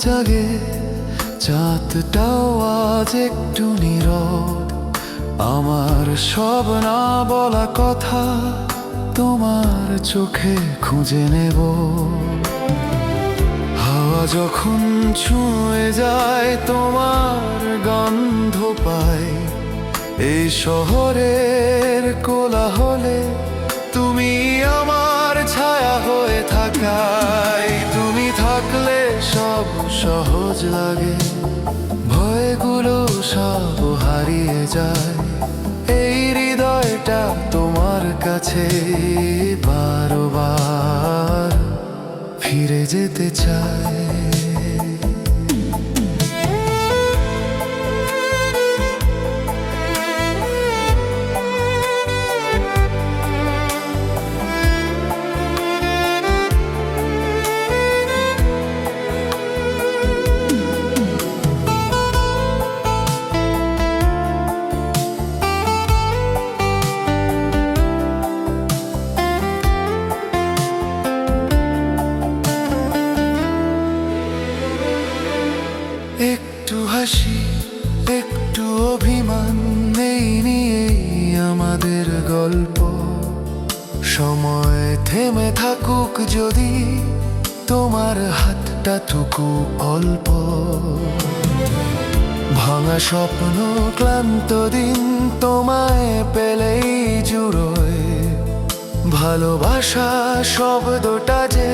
জাগে, চাঁদটাও আজ একটু নীরব। আমার সব না বলা কথা তোমার চোখে খুঁজে নেব। হাওয়া যখন ছুঁয়ে যায় তোমার গন্ধ পাই, এই শহরের কোলাহলে তুমি আমার ছায়া হয়ে থাকাই। তুমি থাকলে সব সহজ লাগে, ভয়গুলো সব হারিয়ে যায়। এই হৃদয়টা তোমার কাছে বারবার ফিরে যেতে চায়। একটু হাসি, একটু অভিমান, এই নিয়েই আমাদের গল্প। সময় থেমে থাকুক যদি, তোমার হাতটা টুকু অল্প। ভাঙা স্বপ্ন, ক্লান্ত দিন তোমায় পেলেই জুড়োয়। ভালোবাসা শব্দটা যে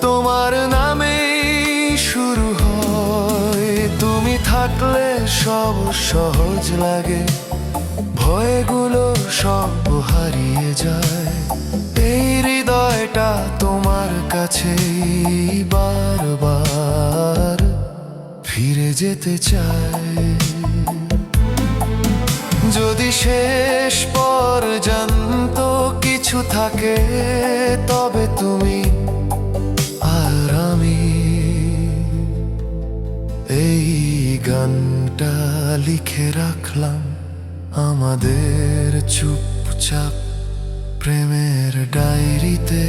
তোমার নামেই শুরু হয়। তুমি থাকলে সব সহজ লাগে, ভয়গুলো সব হারিয়ে যায়। এই হৃদয়টা তোমার কাছেই বারবার ফিরে যেতে চায়। যদি শেষ পর্যন্ত কিছু থাকে, তবে তুমি আর আমি। এই গানটা লিখে রাখলাম আমাদের চুপচাপ প্রেমের ডায়েরিতে।